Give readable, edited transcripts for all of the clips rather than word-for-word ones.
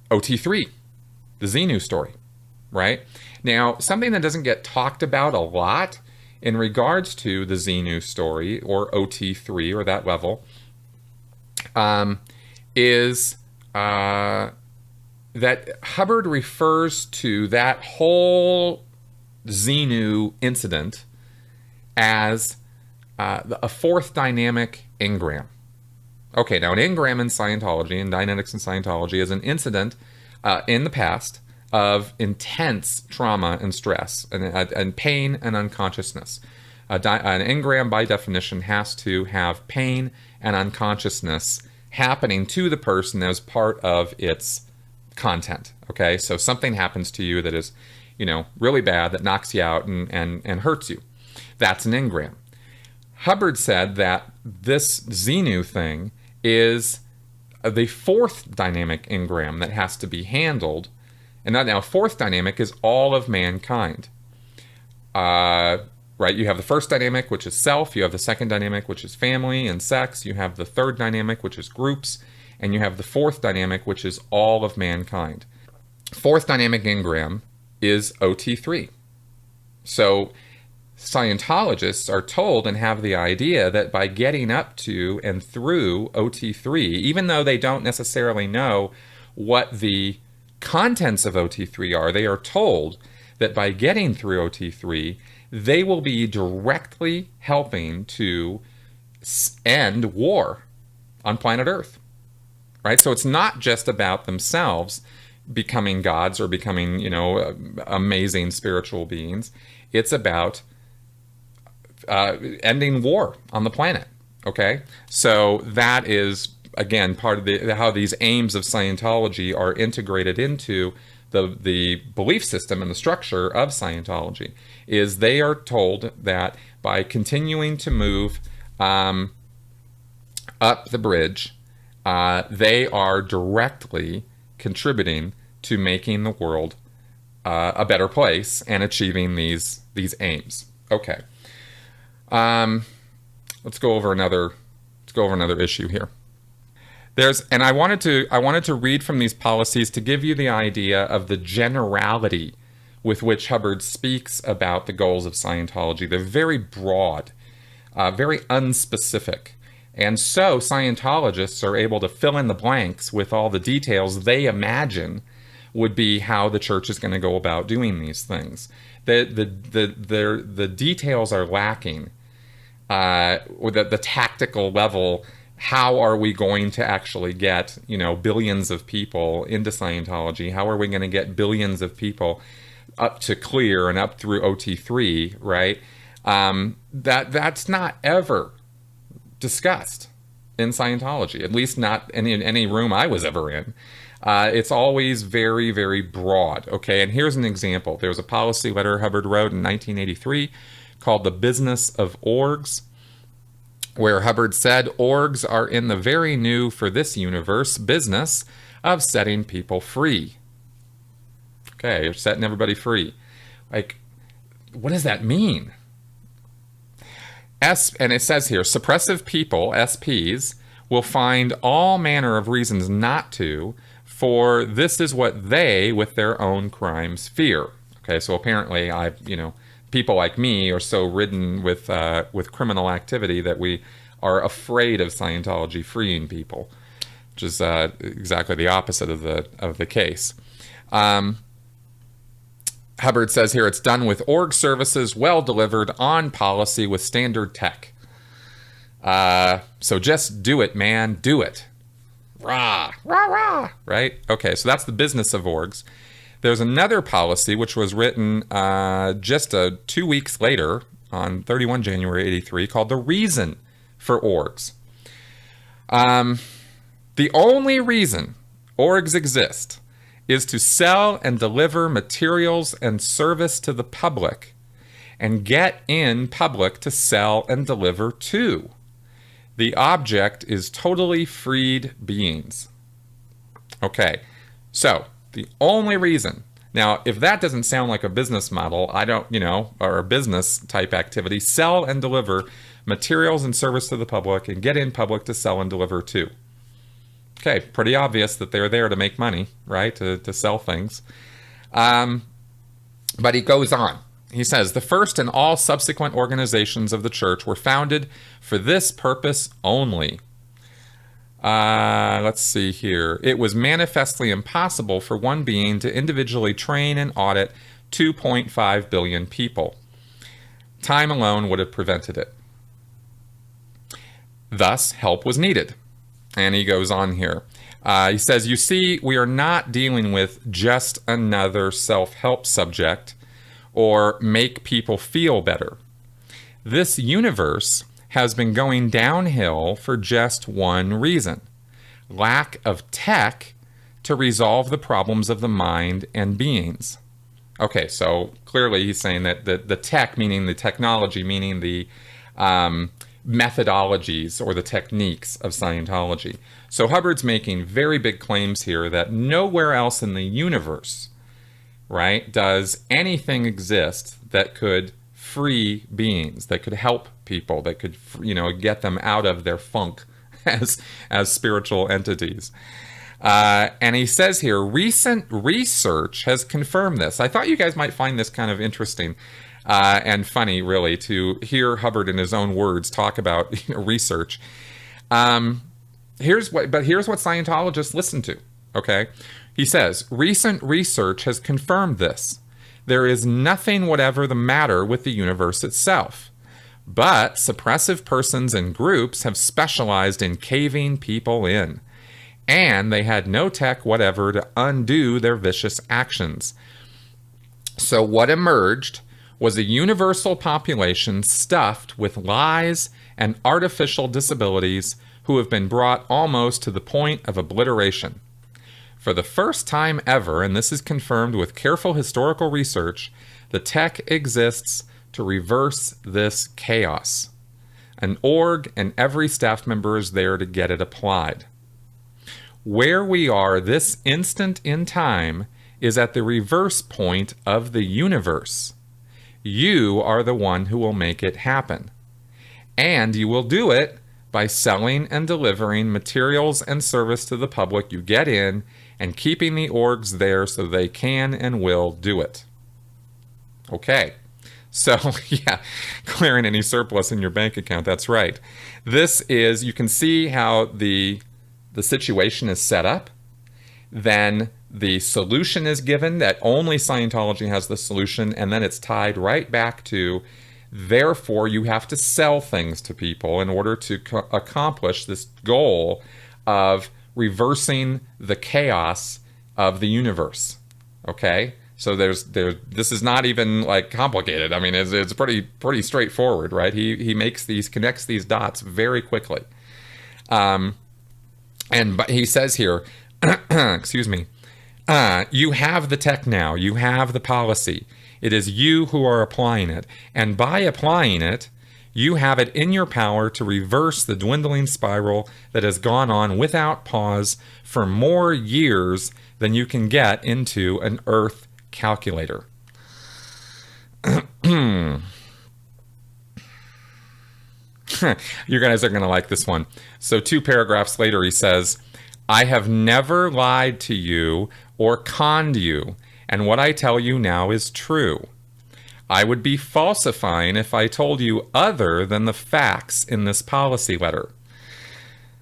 OT3, the Xenu story, right? Now, something that doesn't get talked about a lot in regards to the Xenu story or OT3 or that level is that Hubbard refers to that whole Xenu incident as a fourth dynamic engram. Okay, now an engram in Scientology and Dianetics in Scientology is an incident in the past of intense trauma and stress and pain and unconsciousness. An engram, by definition, has to have pain and unconsciousness happening to the person as part of its content. Okay, so something happens to you that is, really bad, that knocks you out and hurts you. That's an engram. Hubbard said that this Xenu thing is the fourth dynamic engram that has to be handled. And now, fourth dynamic is all of mankind. Right? You have the first dynamic, which is self. You have the second dynamic, which is family and sex. You have the third dynamic, which is groups. And you have the fourth dynamic, which is all of mankind. Fourth dynamic engram is OT3. So Scientologists are told and have the idea that by getting up to and through OT3, even though they don't necessarily know what the contents of OT3 are, they are told that by getting through OT3, they will be directly helping to end war on planet Earth. Right? So it's not just about themselves becoming gods or becoming, amazing spiritual beings. It's about ending war on the planet. Okay? So that is, again, part of how these aims of Scientology are integrated into the belief system and the structure of Scientology, is they are told that by continuing to move up the bridge, they are directly contributing to making the world a better place and achieving these aims. Okay. Let's go over another issue here. And I wanted to read from these policies to give you the idea of the generality with which Hubbard speaks about the goals of Scientology. They're very broad, very unspecific. And so Scientologists are able to fill in the blanks with all the details they imagine would be how the church is going to go about doing these things. The details are lacking. The tactical level, how are we going to actually get, billions of people into Scientology? How are we going to get billions of people up to clear and up through OT3, right? That's not ever discussed in Scientology, at least not in any room I was ever in. It's always very, very broad, okay? And here's an example. There was a policy letter Hubbard wrote in 1983 called The Business of Orgs, where Hubbard said, orgs are in the very new for this universe business of setting people free. Okay, you're setting everybody free. Like, what does that mean? And it says here, suppressive people, SPs, will find all manner of reasons not to, for this is what they, with their own crimes, fear. Okay, so apparently people like me are so ridden with criminal activity that we are afraid of Scientology freeing people, which is exactly the opposite of the case. Hubbard says here, it's done with org services, well delivered, on policy with standard tech. So just do it, man, do it. Rah, rah, rah, right? Okay, so that's the business of orgs. There's another policy which was written just 2 weeks later, on 31 January 83, called The Reason for Orgs. The only reason orgs exist is to sell and deliver materials and service to the public and get in public to sell and deliver to. The object is totally freed beings. Okay, so the only reason. Now, if that doesn't sound like a business model, or a business type activity, sell and deliver materials and service to the public and get in public to sell and deliver to. Okay, pretty obvious that they're there to make money, right? To sell things. But he goes on. He says, the first and all subsequent organizations of the church were founded for this purpose only. Let's see here. It was manifestly impossible for one being to individually train and audit 2.5 billion people. Time alone would have prevented it. Thus, help was needed. And he goes on here. He says, you see, we are not dealing with just another self-help subject or make people feel better. This universe has been going downhill for just one reason: lack of tech to resolve the problems of the mind and beings. Okay, so clearly he's saying that the tech, meaning the technology, meaning the methodologies or the techniques of Scientology. So Hubbard's making very big claims here that nowhere else in the universe, right, does anything exist that could free beings, that could help people, that could, get them out of their funk as spiritual entities. And he says here, recent research has confirmed this. I thought you guys might find this kind of interesting and funny, really, to hear Hubbard in his own words talk about research. Here's what Scientologists listen to, okay? He says, recent research has confirmed this. There is nothing whatever the matter with the universe itself. But suppressive persons and groups have specialized in caving people in. And they had no tech whatever to undo their vicious actions. So what emerged was a universal population stuffed with lies and artificial disabilities who have been brought almost to the point of obliteration. For the first time ever, and this is confirmed with careful historical research, the tech exists to reverse this chaos. An org and every staff member is there to get it applied. Where we are this instant in time is at the reverse point of the universe. You are the one who will make it happen. And you will do it by selling and delivering materials and service to the public you get in and keeping the orgs there so they can and will do it. Okay. So, yeah, clearing any surplus in your bank account. That's right. This is, you can see how the situation is set up. Then the solution is given, that only Scientology has the solution, and then it's tied right back to, therefore, you have to sell things to people in order to accomplish this goal of reversing the chaos of the universe. Okay? So this is not even like complicated. I mean, it's pretty straightforward, right? He connects these dots very quickly. But he says here, excuse me, you have the tech now, you have the policy. It is you who are applying it. And by applying it, you have it in your power to reverse the dwindling spiral that has gone on without pause for more years than you can get into an Earth calculator. You guys are going to like this one. So 2 paragraphs later, he says, I have never lied to you or conned you, and what I tell you now is true. I would be falsifying if I told you other than the facts in this policy letter.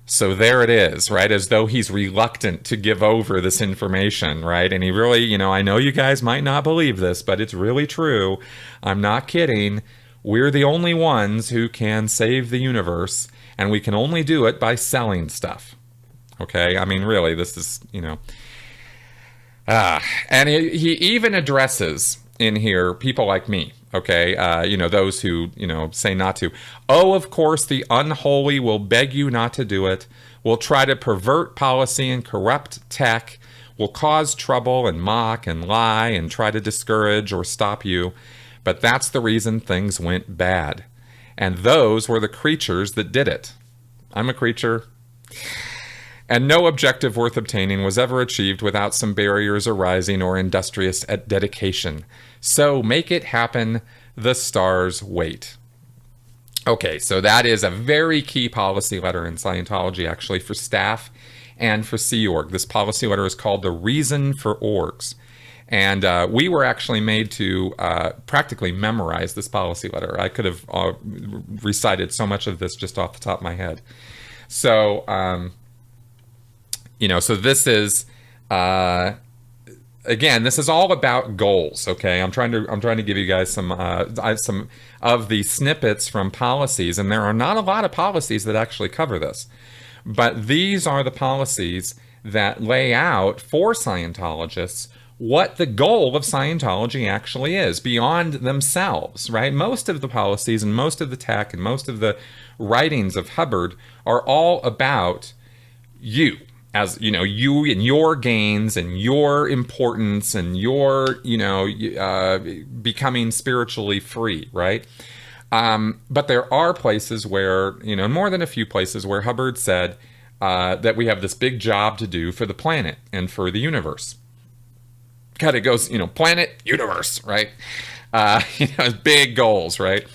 So there it is, right? As though he's reluctant to give over this information, right? And he really, I know you guys might not believe this, but it's really true. I'm not kidding. We're the only ones who can save the universe, and we can only do it by selling stuff. Okay? I mean, really, this is, and he even addresses in here people like me, okay? Those who, say not to. Oh, of course, the unholy will beg you not to do it, will try to pervert policy and corrupt tech, will cause trouble and mock and lie and try to discourage or stop you. But that's the reason things went bad. And those were the creatures that did it. I'm a creature. And no objective worth obtaining was ever achieved without some barriers arising or industrious dedication. So make it happen, the stars wait. Okay, so that is a very key policy letter in Scientology, actually, for staff and for Sea Org. This policy letter is called The Reason for Orgs. And we were actually made to practically memorize this policy letter. I could have recited so much of this just off the top of my head. So, so this is, again, this is all about goals. Okay, I'm trying to give you guys some of the snippets from policies, and there are not a lot of policies that actually cover this, but these are the policies that lay out for Scientologists what the goal of Scientology actually is beyond themselves, right? Most of the policies and most of the tech and most of the writings of Hubbard are all about you, as you and your gains and your importance and your becoming spiritually free, right? But there are places where, more than a few places where Hubbard said that we have this big job to do for the planet and for the universe. Kind of goes, planet, universe, right? Big goals, right?